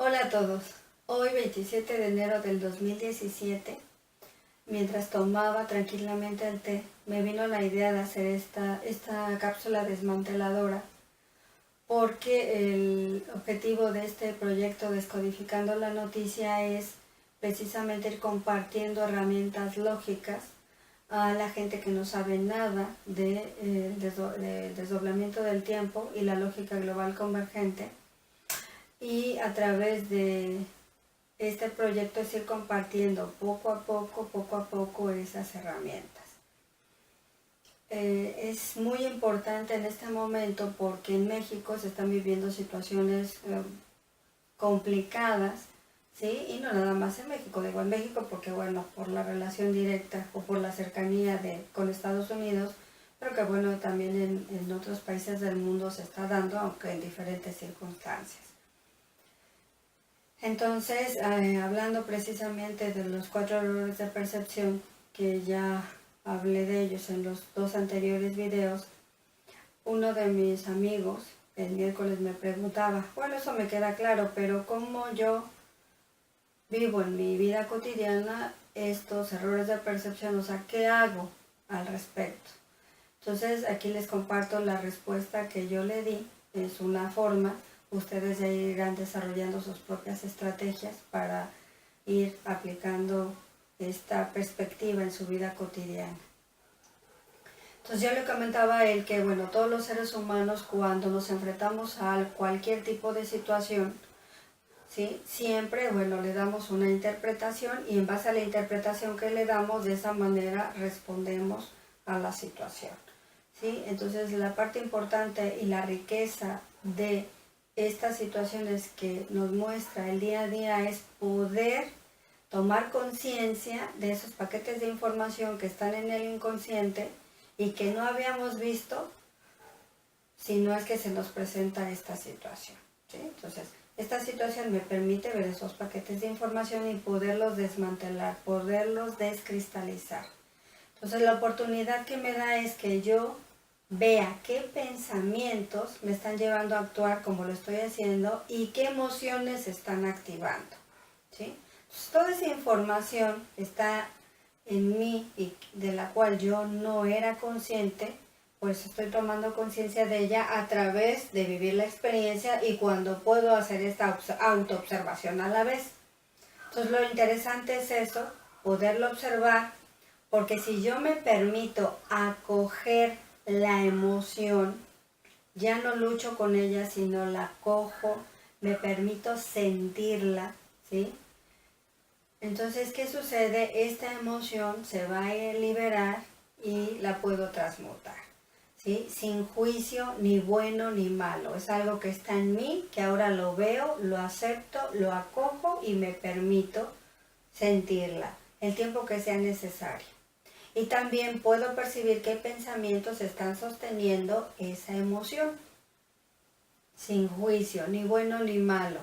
Hola a todos. Hoy 27 de enero del 2017, mientras tomaba tranquilamente el té, me vino la idea de hacer esta cápsula desmanteladora porque el objetivo de este proyecto Descodificando la Noticia es precisamente ir compartiendo herramientas lógicas a la gente que no sabe nada de desdoblamiento del tiempo y la lógica global convergente, y a través de este proyecto es ir compartiendo poco a poco esas herramientas. Es muy importante en este momento porque en México se están viviendo situaciones complicadas, ¿sí? Y no nada más en México, digo en México porque bueno, por la relación directa o por la cercanía con Estados Unidos, pero que bueno, también en otros países del mundo se está dando, aunque en diferentes circunstancias. Entonces, hablando precisamente de los 4 errores de percepción, que ya hablé de ellos en los 2 anteriores videos, uno de mis amigos el miércoles me preguntaba, bueno, eso me queda claro, pero ¿cómo yo vivo en mi vida cotidiana estos errores de percepción? O sea, ¿qué hago al respecto? Entonces, aquí les comparto la respuesta que yo le di. Es una forma. Ustedes ya irán desarrollando sus propias estrategias para ir aplicando esta perspectiva en su vida cotidiana. Entonces yo le comentaba a él que, bueno, todos los seres humanos cuando nos enfrentamos a cualquier tipo de situación, ¿sí? Siempre, bueno, le damos una interpretación y en base a la interpretación que le damos, de esa manera respondemos a la situación, ¿sí? Entonces la parte importante y la riqueza de estas situaciones que nos muestra el día a día es poder tomar conciencia de esos paquetes de información que están en el inconsciente y que no habíamos visto si no es que se nos presenta esta situación, ¿sí? Entonces, esta situación me permite ver esos paquetes de información y poderlos desmantelar, poderlos descristalizar. Entonces, la oportunidad que me da es que yo vea qué pensamientos me están llevando a actuar como lo estoy haciendo y qué emociones se están activando, ¿sí? Entonces, toda esa información está en mí y de la cual yo no era consciente, pues estoy tomando conciencia de ella a través de vivir la experiencia y cuando puedo hacer esta autoobservación a la vez. Entonces lo interesante es eso, poderlo observar, porque si yo me permito acoger la emoción, ya no lucho con ella, sino la acojo, me permito sentirla, ¿sí? Entonces, ¿qué sucede? Esta emoción se va a liberar y la puedo transmutar, ¿sí? Sin juicio, ni bueno ni malo. Es algo que está en mí, que ahora lo veo, lo acepto, lo acojo y me permito sentirla el tiempo que sea necesario. Y también puedo percibir qué pensamientos están sosteniendo esa emoción, sin juicio, ni bueno ni malo.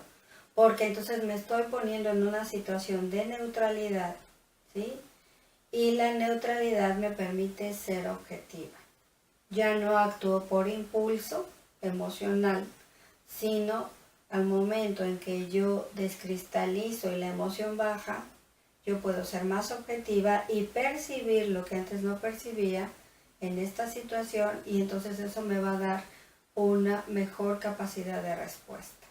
Porque entonces me estoy poniendo en una situación de neutralidad, ¿sí? Y la neutralidad me permite ser objetiva. Ya no actúo por impulso emocional, sino al momento en que yo descristalizo y la emoción baja, yo puedo ser más objetiva y percibir lo que antes no percibía en esta situación, y entonces eso me va a dar una mejor capacidad de respuesta,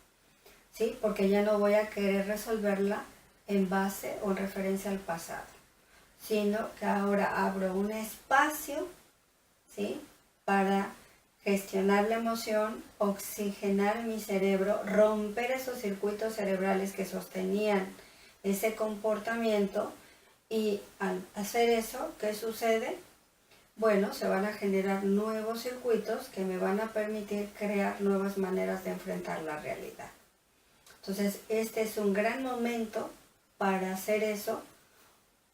¿sí? Porque ya no voy a querer resolverla en base o en referencia al pasado, sino que ahora abro un espacio, ¿sí? Para gestionar la emoción, oxigenar mi cerebro, romper esos circuitos cerebrales que sostenían ese comportamiento, y al hacer eso, ¿qué sucede? Bueno, se van a generar nuevos circuitos que me van a permitir crear nuevas maneras de enfrentar la realidad. Entonces, este es un gran momento para hacer eso,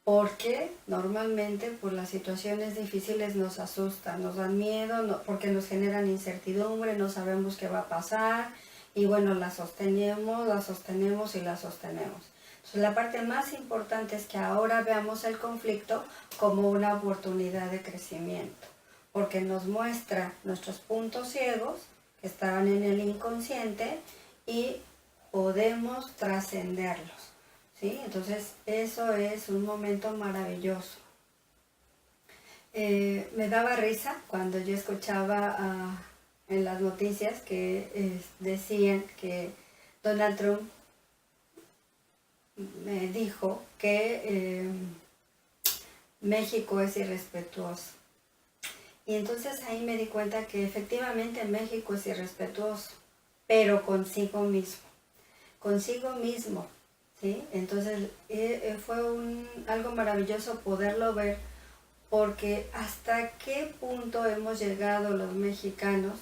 porque normalmente por las situaciones difíciles nos asustan, nos dan miedo, porque nos generan incertidumbre, no sabemos qué va a pasar, y bueno, la sostenemos y la sostenemos. Entonces, la parte más importante es que ahora veamos el conflicto como una oportunidad de crecimiento, porque nos muestra nuestros puntos ciegos que estaban en el inconsciente, y podemos trascenderlos, ¿sí? Entonces eso es un momento maravilloso. Me daba risa cuando yo escuchaba en las noticias que decían que Donald Trump me dijo que México es irrespetuoso. Y entonces ahí me di cuenta que efectivamente México es irrespetuoso, pero consigo mismo, ¿sí? Entonces fue algo maravilloso poderlo ver, porque hasta qué punto hemos llegado los mexicanos,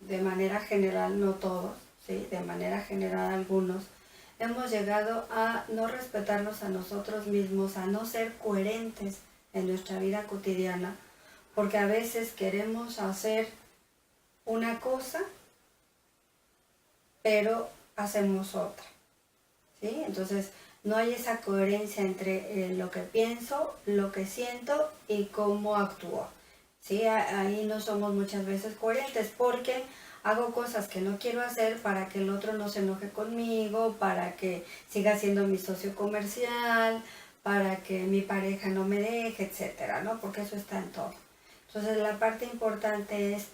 de manera general, no todos, ¿sí? De manera general algunos, hemos llegado a no respetarnos a nosotros mismos, a no ser coherentes en nuestra vida cotidiana, porque a veces queremos hacer una cosa, pero hacemos otra, ¿sí? Entonces no hay esa coherencia entre lo que pienso, lo que siento y cómo actúo, ¿sí? Ahí no somos muchas veces coherentes, porque hago cosas que no quiero hacer para que el otro no se enoje conmigo, para que siga siendo mi socio comercial, para que mi pareja no me deje, etcétera, ¿no? Porque eso está en todo. Entonces la parte importante es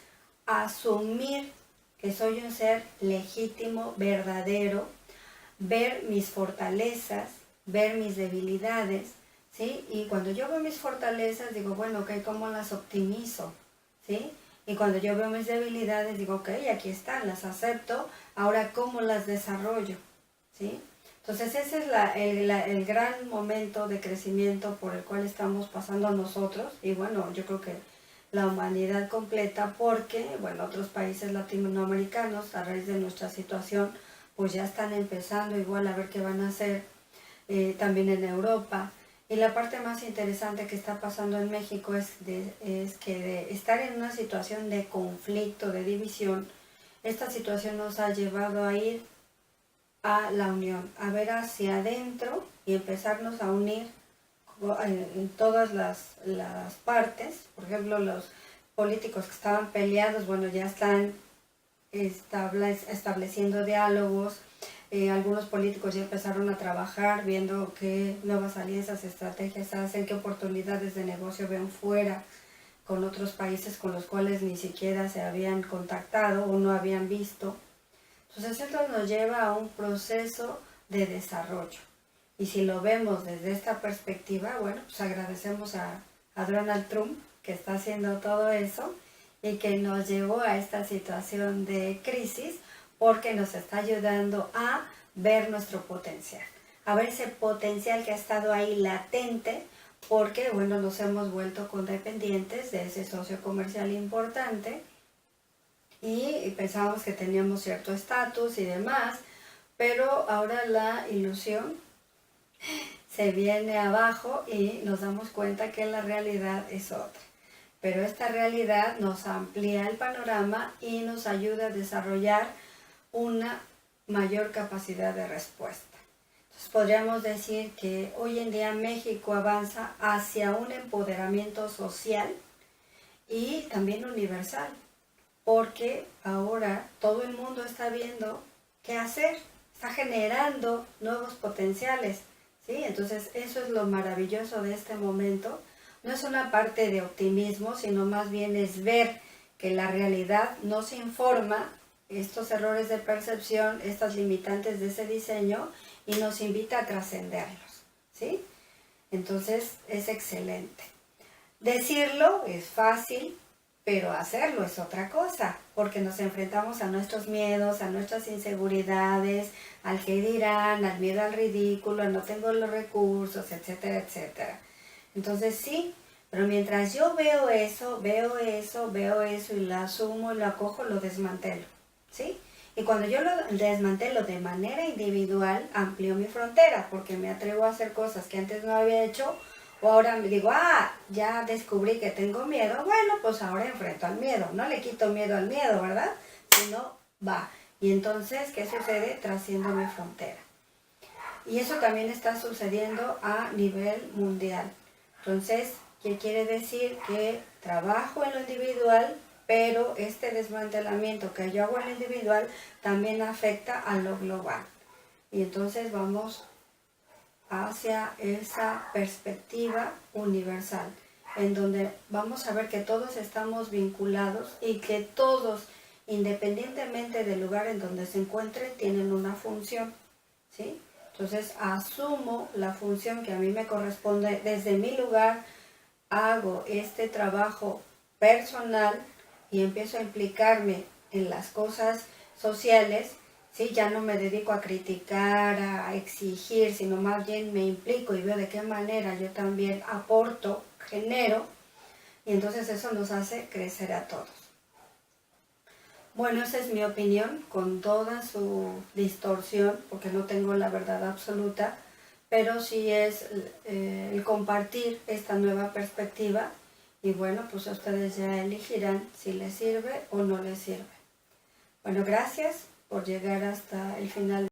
asumir que soy un ser legítimo, verdadero, ver mis fortalezas, ver mis debilidades, ¿sí? Y cuando yo veo mis fortalezas, digo, bueno, ok, ¿cómo las optimizo? ¿Sí? Y cuando yo veo mis debilidades, digo, ok, aquí están, las acepto, ahora ¿cómo las desarrollo? ¿Sí? Entonces ese es el gran momento de crecimiento por el cual estamos pasando nosotros, y bueno, yo creo que la humanidad completa, porque, bueno, otros países latinoamericanos, a raíz de nuestra situación, pues ya están empezando igual a ver qué van a hacer, también en Europa. Y la parte más interesante que está pasando en México es que de estar en una situación de conflicto, de división, esta situación nos ha llevado a ir a la unión, a ver hacia adentro y empezarnos a unir en todas las partes. Por ejemplo, los políticos que estaban peleados, bueno, ya están estableciendo diálogos. Algunos políticos ya empezaron a trabajar viendo qué nuevas alianzas, estrategias hacen, qué oportunidades de negocio ven fuera con otros países con los cuales ni siquiera se habían contactado o no habían visto. Entonces esto nos lleva a un proceso de desarrollo. Y si lo vemos desde esta perspectiva, bueno, pues agradecemos a Donald Trump, que está haciendo todo eso y que nos llevó a esta situación de crisis, porque nos está ayudando a ver nuestro potencial, a ver ese potencial que ha estado ahí latente, porque, bueno, nos hemos vuelto codependientes de ese socio comercial importante y pensábamos que teníamos cierto estatus y demás, pero ahora la ilusión se viene abajo y nos damos cuenta que la realidad es otra. Pero esta realidad nos amplía el panorama y nos ayuda a desarrollar una mayor capacidad de respuesta. Entonces podríamos decir que hoy en día México avanza hacia un empoderamiento social y también universal, porque ahora todo el mundo está viendo qué hacer, está generando nuevos potenciales, ¿sí? Entonces eso es lo maravilloso de este momento. No es una parte de optimismo, sino más bien es ver que la realidad nos informa estos errores de percepción, estas limitantes de ese diseño, y nos invita a trascenderlos, ¿sí? Entonces es excelente. Decirlo es fácil, pero hacerlo es otra cosa, porque nos enfrentamos a nuestros miedos, a nuestras inseguridades, al que dirán, al miedo al ridículo, a no tengo los recursos, etcétera, etcétera. Entonces sí, pero mientras yo veo eso y lo asumo y lo acojo, lo desmantelo, ¿sí? Y cuando yo lo desmantelo de manera individual, amplío mi frontera, porque me atrevo a hacer cosas que antes no había hecho, o ahora me digo, ya descubrí que tengo miedo, bueno, pues ahora enfrento al miedo, no le quito miedo al miedo, ¿verdad? Sino va. Y entonces, ¿qué sucede? Trasciendo mi frontera. Y eso también está sucediendo a nivel mundial. Entonces, ¿qué quiere decir? Que trabajo en lo individual, pero este desmantelamiento que yo hago en lo individual también afecta a lo global. Y entonces vamos hacia esa perspectiva universal, en donde vamos a ver que todos estamos vinculados y que todos, independientemente del lugar en donde se encuentren, tienen una función, ¿sí? Entonces asumo la función que a mí me corresponde desde mi lugar, hago este trabajo personal y empiezo a implicarme en las cosas sociales, ¿sí? Ya no me dedico a criticar, a exigir, sino más bien me implico y veo de qué manera yo también aporto, genero, y entonces eso nos hace crecer a todos. Bueno, esa es mi opinión, con toda su distorsión, porque no tengo la verdad absoluta, pero sí es el compartir esta nueva perspectiva y bueno, pues ustedes ya elegirán si les sirve o no les sirve. Bueno, gracias por llegar hasta el final.